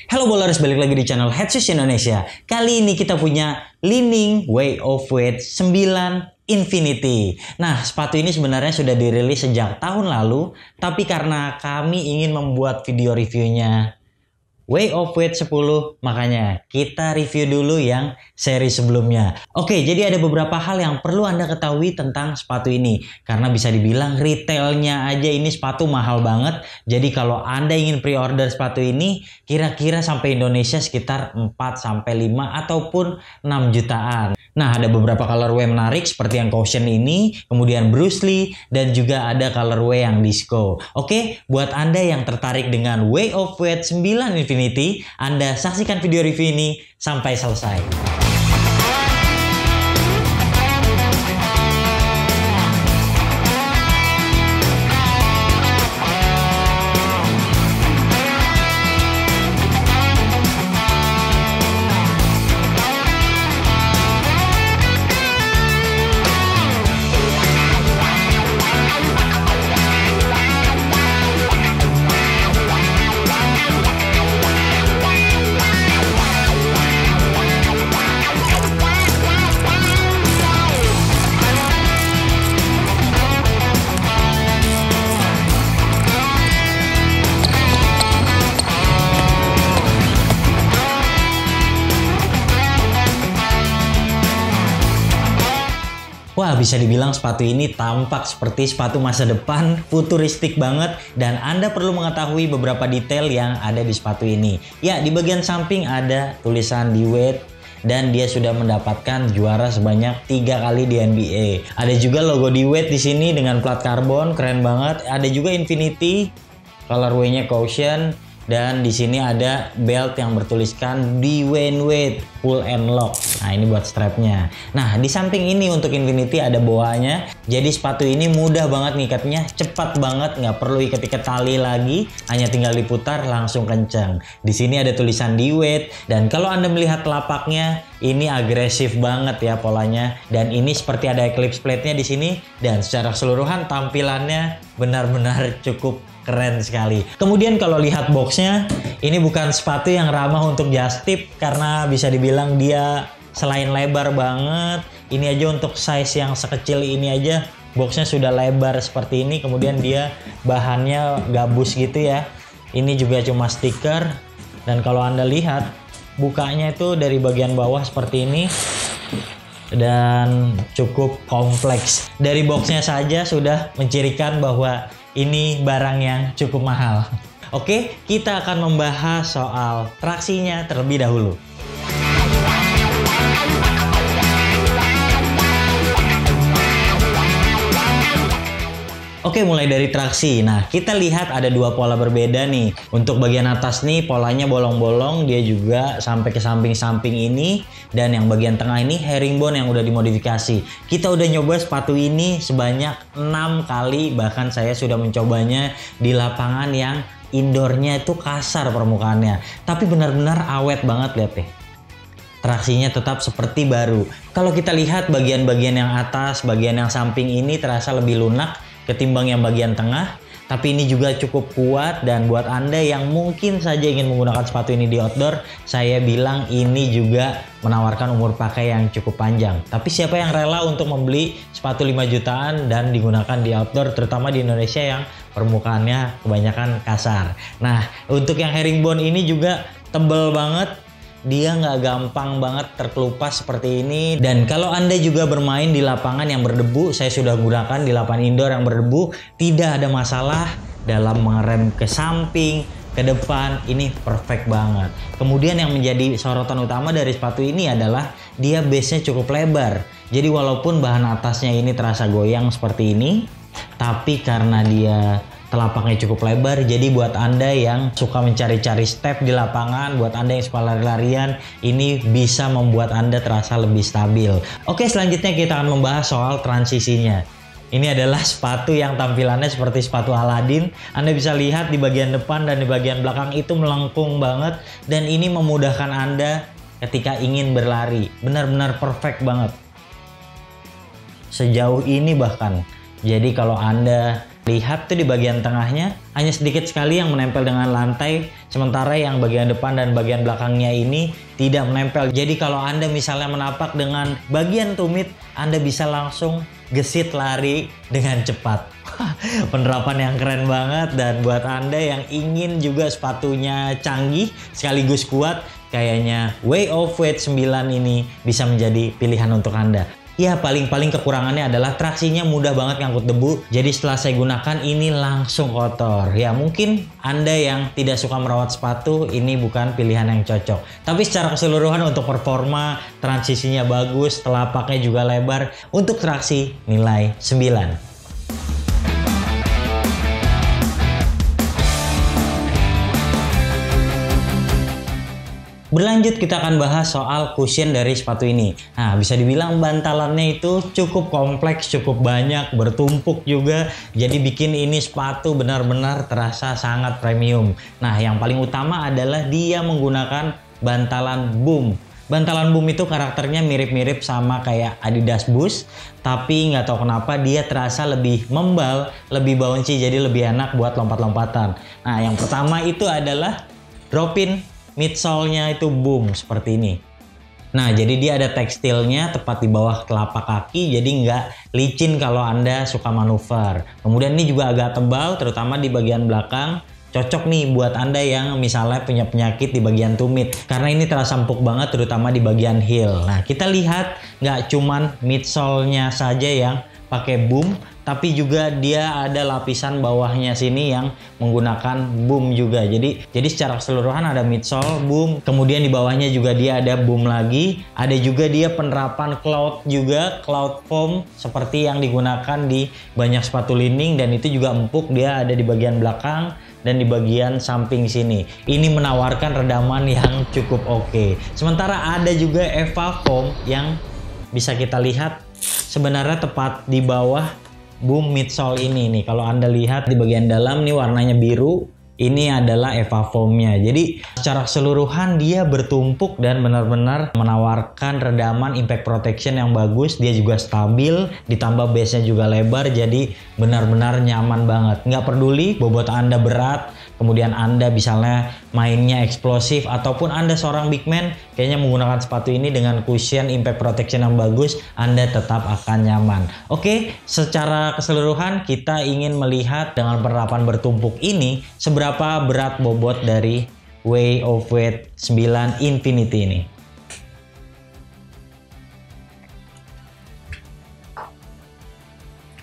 Halo Bowlers, balik lagi di channel Headset Indonesia. Kali ini kita punya Li-Ning Way of Wade 9 Infinity. Nah, sepatu ini sebenarnya sudah dirilis sejak tahun lalu, tapi karena kami ingin membuat video reviewnya Way of Wade 10, makanya kita review dulu yang seri sebelumnya. Oke, jadi ada beberapa hal yang perlu Anda ketahui tentang sepatu ini. Karena bisa dibilang retailnya aja ini sepatu mahal banget. Jadi kalau Anda ingin pre-order sepatu ini, kira-kira sampai Indonesia sekitar 4-5 ataupun 6 jutaan. Nah, ada beberapa colorway menarik seperti yang Caution ini, kemudian Bruce Lee, dan juga ada colorway yang disco. Oke, buat Anda yang tertarik dengan Way of Wade 9 Infinity, Anda saksikan video review ini sampai selesai. Wah, bisa dibilang sepatu ini tampak seperti sepatu masa depan, futuristik banget, dan Anda perlu mengetahui beberapa detail yang ada di sepatu ini. Ya, di bagian samping ada tulisan di Wade, dan dia sudah mendapatkan juara sebanyak 3 kali di NBA. Ada juga logo di Wade di sini dengan plat karbon, keren banget. Ada juga Infinity, colorway-nya Caution. Dan di sini ada belt yang bertuliskan Dwyane Wade Pull and Lock. Nah, ini buat strapnya. Nah, di samping ini untuk Infinity ada boanya. Jadi sepatu ini mudah banget ngikatnya, cepat banget, nggak perlu ikat-ikat tali lagi, hanya tinggal diputar langsung kencang. Di sini ada tulisan Dwyane, dan kalau Anda melihat telapaknya, ini agresif banget ya polanya. Dan ini seperti ada eclipse plate-nya di sini, dan secara keseluruhan tampilannya benar-benar cukup keren sekali. Kemudian kalau lihat boxnya, ini bukan sepatu yang ramah untuk just tip karena bisa dibilang dia selain lebar banget, ini aja untuk size yang sekecil ini aja boxnya sudah lebar seperti ini. Kemudian dia bahannya gabus gitu ya. Ini juga cuma stiker, dan kalau Anda lihat bukanya itu dari bagian bawah seperti ini dan cukup kompleks. Dari boxnya saja sudah mencirikan bahwa ini barang yang cukup mahal. Oke, kita akan membahas soal traksinya terlebih dahulu. Oke, mulai dari traksi. Nah, kita lihat ada dua pola berbeda nih. Untuk bagian atas nih polanya bolong-bolong, dia juga sampai ke samping-samping ini. Dan yang bagian tengah ini herringbone yang udah dimodifikasi. Kita udah nyoba sepatu ini sebanyak 6 kali, bahkan saya sudah mencobanya di lapangan yang indoornya itu kasar permukaannya. Tapi benar-benar awet banget, lihat deh. Traksinya tetap seperti baru. Kalau kita lihat bagian-bagian yang atas, bagian yang samping ini terasa lebih lunak ketimbang yang bagian tengah, tapi ini juga cukup kuat. Dan buat Anda yang mungkin saja ingin menggunakan sepatu ini di outdoor, saya bilang ini juga menawarkan umur pakai yang cukup panjang. Tapi siapa yang rela untuk membeli sepatu 5 jutaan dan digunakan di outdoor, terutama di Indonesia yang permukaannya kebanyakan kasar. Nah, untuk yang herringbone ini juga tebel banget. Dia nggak gampang banget terkelupas seperti ini. Dan kalau Anda juga bermain di lapangan yang berdebu, saya sudah gunakan di lapangan indoor yang berdebu, tidak ada masalah dalam mengerem ke samping, ke depan. Ini perfect banget. Kemudian yang menjadi sorotan utama dari sepatu ini adalah dia base-nya cukup lebar. Jadi walaupun bahan atasnya ini terasa goyang seperti ini, tapi karena dia telapaknya cukup lebar, jadi buat Anda yang suka mencari-cari step di lapangan, buat Anda yang suka lari-larian, ini bisa membuat Anda terasa lebih stabil. Oke, selanjutnya kita akan membahas soal transisinya. Ini adalah sepatu yang tampilannya seperti sepatu Aladin. Anda bisa lihat di bagian depan dan di bagian belakang itu melengkung banget, dan ini memudahkan Anda ketika ingin berlari. Benar-benar perfect banget. Sejauh ini bahkan. Jadi kalau Anda Lihat tuh di bagian tengahnya hanya sedikit sekali yang menempel dengan lantai, sementara yang bagian depan dan bagian belakangnya ini tidak menempel. Jadi kalau Anda misalnya menapak dengan bagian tumit, Anda bisa langsung gesit lari dengan cepat. Penerapan yang keren banget, dan buat Anda yang ingin juga sepatunya canggih sekaligus kuat, kayaknya Way of Wade 9 ini bisa menjadi pilihan untuk Anda. Ya paling-paling kekurangannya adalah traksinya mudah banget ngangkut debu. Jadi setelah saya gunakan ini langsung kotor. Ya mungkin Anda yang tidak suka merawat sepatu ini bukan pilihan yang cocok. Tapi secara keseluruhan untuk performa, transisinya bagus, telapaknya juga lebar. Untuk traksi nilai 9. Berlanjut kita akan bahas soal cushion dari sepatu ini. Nah, bisa dibilang bantalannya itu cukup kompleks, cukup banyak, bertumpuk juga. Jadi bikin ini sepatu benar-benar terasa sangat premium. Nah, yang paling utama adalah dia menggunakan bantalan Boom. Bantalan Boom itu karakternya mirip-mirip sama kayak Adidas Boost, tapi nggak tahu kenapa dia terasa lebih membal, lebih bouncy, jadi lebih enak buat lompat-lompatan. Nah, yang pertama itu adalah drop-in midsole-nya itu Boom seperti ini. Nah, jadi dia ada tekstilnya tepat di bawah telapak kaki, jadi nggak licin kalau Anda suka manuver. Kemudian ini juga agak tebal, terutama di bagian belakang. Cocok nih buat Anda yang misalnya punya penyakit di bagian tumit, karena ini terasa empuk banget terutama di bagian heel. Nah, kita lihat nggak cuman midsole-nya saja yang pakai Boom, tapi juga dia ada lapisan bawahnya sini yang menggunakan Boom juga. Jadi secara keseluruhan ada midsole, Boom, kemudian di bawahnya juga dia ada Boom lagi. Ada juga dia penerapan cloud juga, cloud foam seperti yang digunakan di banyak sepatu lining, dan itu juga empuk, dia ada di bagian belakang dan di bagian samping sini. Ini menawarkan redaman yang cukup oke. Sementara ada juga Eva Foam yang bisa kita lihat sebenarnya tepat di bawah Boom midsole ini nih. Kalau Anda lihat di bagian dalam nih warnanya biru, ini adalah Eva Foam-nya. Jadi secara keseluruhan dia bertumpuk dan benar-benar menawarkan redaman impact protection yang bagus. Dia juga stabil, ditambah base-nya juga lebar, jadi benar-benar nyaman banget. Nggak peduli bobot Anda berat, kemudian Anda misalnya mainnya eksplosif, ataupun Anda seorang big man, kayaknya menggunakan sepatu ini dengan cushion impact protection yang bagus, Anda tetap akan nyaman. Oke, secara keseluruhan kita ingin melihat dengan penerapan bertumpuk ini, seberapa berat bobot dari Way of Wade 9 Infinity ini.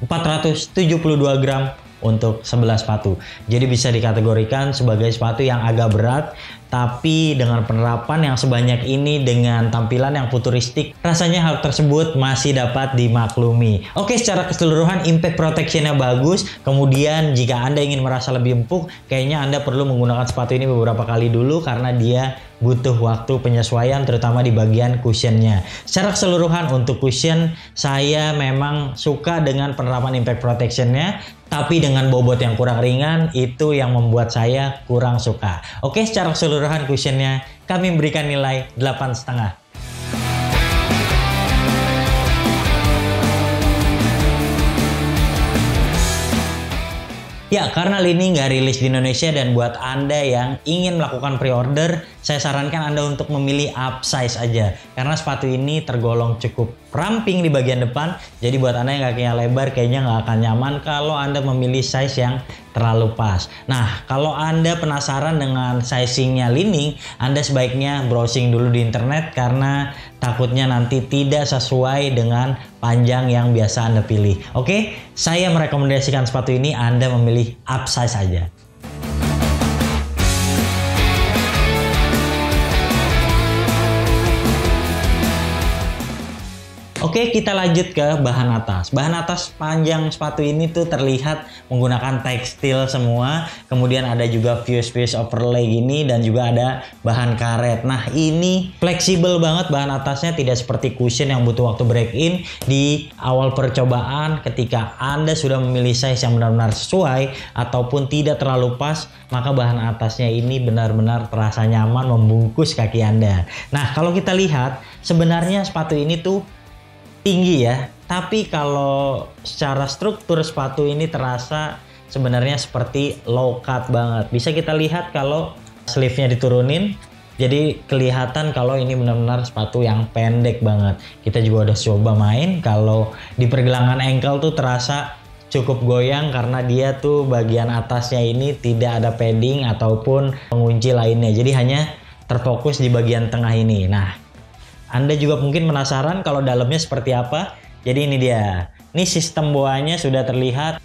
...472 gram untuk 11 sepatu. Jadi bisa dikategorikan sebagai sepatu yang agak berat, tapi dengan penerapan yang sebanyak ini dengan tampilan yang futuristik, rasanya hal tersebut masih dapat dimaklumi. Oke, secara keseluruhan impact protectionnya bagus. Kemudian jika Anda ingin merasa lebih empuk, kayaknya Anda perlu menggunakan sepatu ini beberapa kali dulu, karena dia butuh waktu penyesuaian terutama di bagian cushionnya. Secara keseluruhan untuk cushion, saya memang suka dengan penerapan impact protectionnya, tapi dengan bobot yang kurang ringan itu yang membuat saya kurang suka. Oke, secara keseluruhan cushionnya kami berikan nilai 8,5. Ya, karena Li-Ning nggak rilis di Indonesia, dan buat Anda yang ingin melakukan pre-order, saya sarankan Anda untuk memilih upsize aja. Karena sepatu ini tergolong cukup ramping di bagian depan, jadi buat Anda yang kakinya lebar kayaknya nggak akan nyaman kalau Anda memilih size yang terlalu pas. Nah, kalau Anda penasaran dengan sizingnya Li-Ning, Anda sebaiknya browsing dulu di internet, karena takutnya nanti tidak sesuai dengan panjang yang biasa Anda pilih. Oke, saya merekomendasikan sepatu ini Anda memilih upsize aja. Oke, kita lanjut ke bahan atas. Bahan atas panjang sepatu ini tuh terlihat menggunakan tekstil semua. Kemudian ada juga fuse overlay gini, dan juga ada bahan karet. Nah, ini fleksibel banget bahan atasnya, tidak seperti cushion yang butuh waktu break in. Di awal percobaan, ketika Anda sudah memilih size yang benar-benar sesuai ataupun tidak terlalu pas, maka bahan atasnya ini benar-benar terasa nyaman membungkus kaki Anda. Nah, kalau kita lihat sebenarnya sepatu ini tuh tinggi ya, tapi kalau secara struktur sepatu ini terasa sebenarnya seperti low cut banget. Bisa kita lihat kalau sleeve-nya diturunin, jadi kelihatan kalau ini benar-benar sepatu yang pendek banget. Kita juga udah coba main, kalau di pergelangan ankle tuh terasa cukup goyang karena dia tuh bagian atasnya ini tidak ada padding ataupun pengunci lainnya. Jadi hanya terfokus di bagian tengah ini. Nah, Anda juga mungkin penasaran kalau dalamnya seperti apa. Jadi ini dia. Ini sistem boanya sudah terlihat.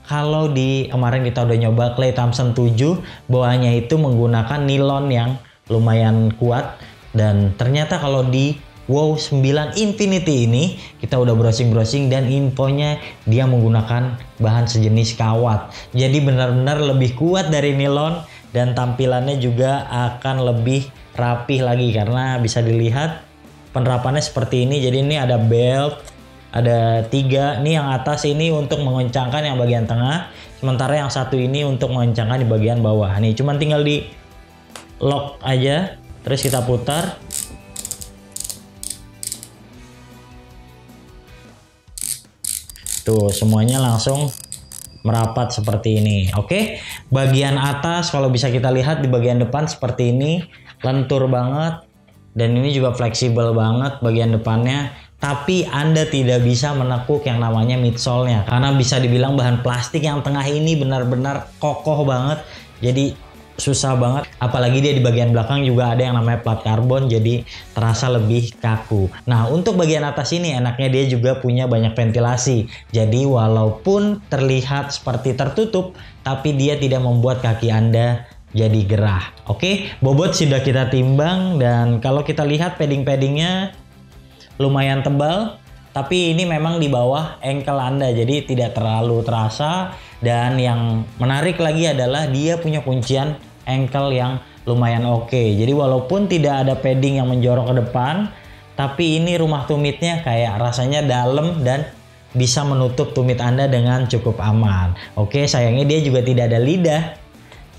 Kalau di kemarin kita udah nyoba Klay Thompson 7, boanya itu menggunakan nilon yang lumayan kuat. Dan ternyata kalau di Wow 9 Infinity ini kita udah browsing-browsing dan infonya dia menggunakan bahan sejenis kawat. Jadi benar-benar lebih kuat dari nilon dan tampilannya juga akan lebih rapih lagi karena bisa dilihat penerapannya seperti ini. Jadi ini ada belt, ada 3. Ini yang atas ini untuk mengencangkan yang bagian tengah, sementara yang satu ini untuk mengencangkan di bagian bawah. Nih cuman tinggal di lock aja, terus kita putar. Tuh semuanya langsung merapat seperti ini. Oke, bagian atas kalau bisa kita lihat di bagian depan seperti ini, lentur banget dan ini juga fleksibel banget bagian depannya. Tapi Anda tidak bisa menekuk yang namanya midsole-nya karena bisa dibilang bahan plastik yang tengah ini benar-benar kokoh banget. Jadi susah banget, apalagi dia di bagian belakang juga ada yang namanya plat karbon, jadi terasa lebih kaku. Nah untuk bagian atas ini enaknya dia juga punya banyak ventilasi, jadi walaupun terlihat seperti tertutup tapi dia tidak membuat kaki Anda jadi gerah. Oke, bobot sudah kita timbang dan kalau kita lihat padding-paddingnya lumayan tebal, tapi ini memang di bawah ankle Anda, jadi tidak terlalu terasa. Dan yang menarik lagi adalah dia punya kuncian ankle yang lumayan oke. Jadi walaupun tidak ada padding yang menjorok ke depan, tapi ini rumah tumitnya kayak rasanya dalam dan bisa menutup tumit Anda dengan cukup aman. Oke, sayangnya dia juga tidak ada lidah.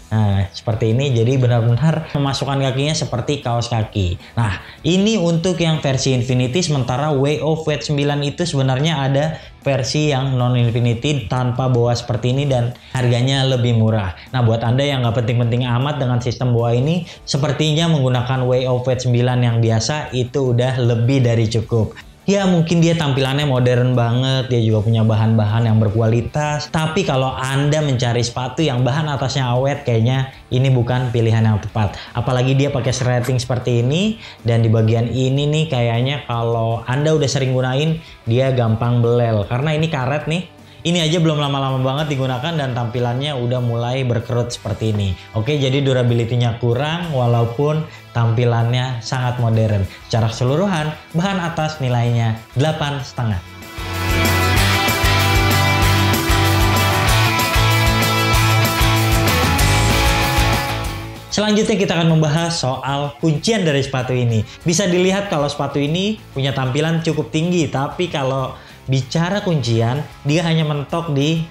Nah, seperti ini, jadi benar-benar memasukkan kakinya seperti kaos kaki. Nah, ini untuk yang versi Infinity, sementara Way of Weight 9 itu sebenarnya ada versi yang non-Infinity tanpa boa seperti ini dan harganya lebih murah. Nah, buat Anda yang nggak penting-penting amat dengan sistem boa ini, sepertinya menggunakan Way of Weight 9 yang biasa itu udah lebih dari cukup. Ya mungkin dia tampilannya modern banget, dia juga punya bahan-bahan yang berkualitas. Tapi kalau Anda mencari sepatu yang bahan atasnya awet, kayaknya ini bukan pilihan yang tepat. Apalagi dia pakai threading seperti ini, dan di bagian ini nih kayaknya kalau Anda udah sering gunain, dia gampang belel. Karena ini karet nih. Ini aja belum lama-lama banget digunakan dan tampilannya udah mulai berkerut seperti ini. Oke, jadi durability-nya kurang walaupun tampilannya sangat modern. Secara keseluruhan, bahan atas nilainya 8,5. Selanjutnya kita akan membahas soal kuncian dari sepatu ini. Bisa dilihat kalau sepatu ini punya tampilan cukup tinggi, tapi kalau bicara kuncian, dia hanya mentok di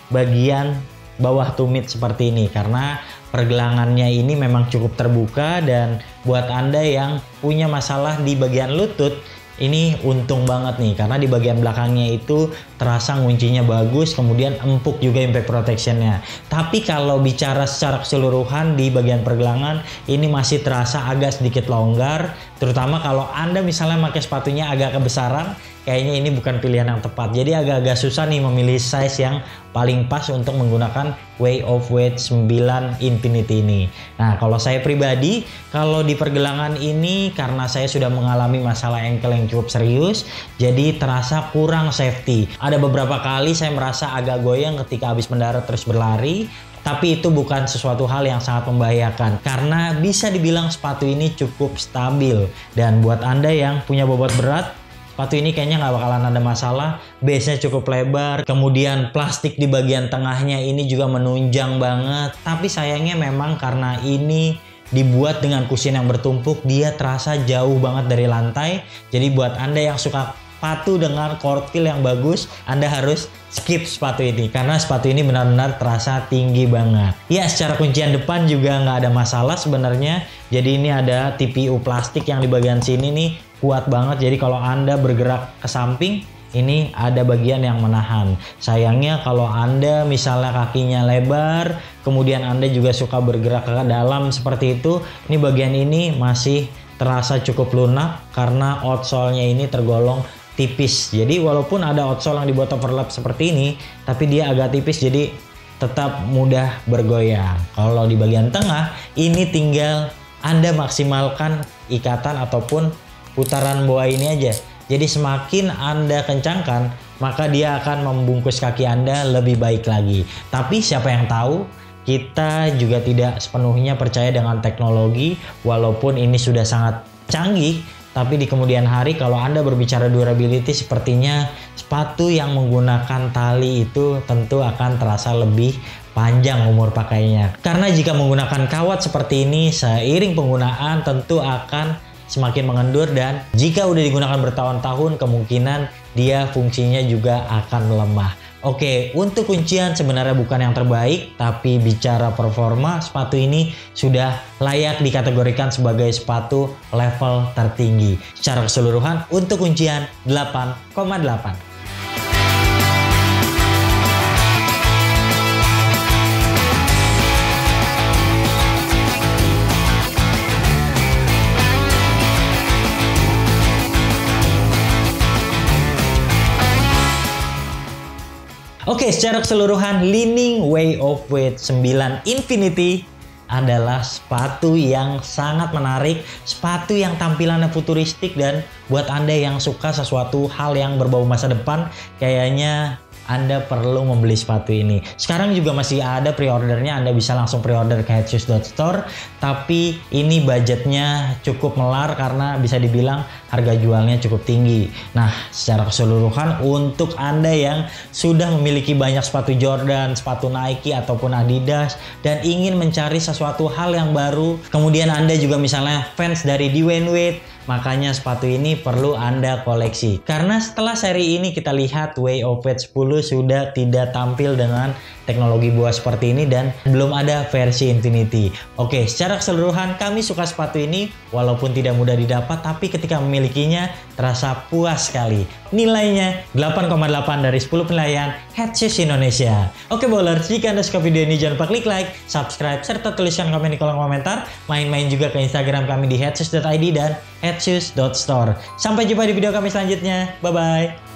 bagian bawah tumit seperti ini karena pergelangannya ini memang cukup terbuka. Dan buat Anda yang punya masalah di bagian lutut, ini untung banget nih karena di bagian belakangnya itu terasa nguncinya bagus, kemudian empuk juga impact protectionnya. Tapi kalau bicara secara keseluruhan di bagian pergelangan ini masih terasa agak sedikit longgar, terutama kalau Anda misalnya pakai sepatunya agak kebesaran, kayaknya ini bukan pilihan yang tepat. Jadi agak-agak susah nih memilih size yang paling pas untuk menggunakan Way of Weight 9 Infinity ini. Nah, kalau saya pribadi, kalau di pergelangan ini karena saya sudah mengalami masalah ankle yang cukup serius, jadi terasa kurang safety. Ada beberapa kali saya merasa agak goyang ketika habis mendarat terus berlari, tapi itu bukan sesuatu hal yang sangat membahayakan karena bisa dibilang sepatu ini cukup stabil. Dan buat Anda yang punya bobot berat, sepatu ini kayaknya nggak bakalan ada masalah. Base-nya cukup lebar, kemudian plastik di bagian tengahnya ini juga menunjang banget. Tapi sayangnya memang karena ini dibuat dengan kusin yang bertumpuk, dia terasa jauh banget dari lantai. Jadi buat Anda yang suka sepatu dengan court feel yang bagus, Anda harus skip sepatu ini karena sepatu ini benar-benar terasa tinggi banget. Ya, secara kuncian depan juga nggak ada masalah sebenarnya. Jadi ini ada TPU plastik yang di bagian sini nih kuat banget. Jadi kalau Anda bergerak ke samping, ini ada bagian yang menahan. Sayangnya kalau Anda misalnya kakinya lebar, kemudian Anda juga suka bergerak ke dalam seperti itu, ini bagian ini masih terasa cukup lunak karena outsole-nya ini tergolong tipis. Jadi walaupun ada outsole yang dibuat overlap seperti ini, tapi dia agak tipis jadi tetap mudah bergoyang. Kalau di bagian tengah, ini tinggal Anda maksimalkan ikatan ataupun putaran boa ini aja. Jadi semakin Anda kencangkan, maka dia akan membungkus kaki Anda lebih baik lagi. Tapi siapa yang tahu, kita juga tidak sepenuhnya percaya dengan teknologi, walaupun ini sudah sangat canggih, tapi di kemudian hari kalau Anda berbicara durability, sepertinya sepatu yang menggunakan tali itu tentu akan terasa lebih panjang umur pakainya. Karena jika menggunakan kawat seperti ini, seiring penggunaan tentu akan semakin mengendur, dan jika udah digunakan bertahun-tahun kemungkinan dia fungsinya juga akan melemah. Oke, untuk kuncian sebenarnya bukan yang terbaik, tapi bicara performa, sepatu ini sudah layak dikategorikan sebagai sepatu level tertinggi. Secara keseluruhan untuk kuncian 8,8. Oke, secara keseluruhan Li-Ning Way of Wade 9 Infinity adalah sepatu yang sangat menarik, sepatu yang tampilannya futuristik, dan buat Anda yang suka sesuatu hal yang berbau masa depan, kayaknya Anda perlu membeli sepatu ini. Sekarang juga masih ada pre-ordernya, Anda bisa langsung pre-order ke headshoes.store, tapi ini budgetnya cukup melar karena bisa dibilang harga jualnya cukup tinggi. Nah, secara keseluruhan untuk Anda yang sudah memiliki banyak sepatu Jordan, sepatu Nike ataupun Adidas, dan ingin mencari sesuatu hal yang baru, kemudian Anda juga misalnya fans dari Dwyane Wade, makanya sepatu ini perlu Anda koleksi. Karena setelah seri ini kita lihat Way of Wade 10 sudah tidak tampil dengan teknologi buah seperti ini dan belum ada versi Infinity. Oke, secara keseluruhan kami suka sepatu ini walaupun tidak mudah didapat, tapi ketika memilikinya terasa puas sekali. Nilainya 8,8 dari 10 penilaian Headshoes Indonesia. Oke bowlers, jika Anda suka video ini jangan lupa klik like, subscribe, serta tuliskan komen di kolom komentar. Main-main juga ke Instagram kami di headshoes.id dan headshoes.store. Sampai jumpa di video kami selanjutnya. Bye-bye.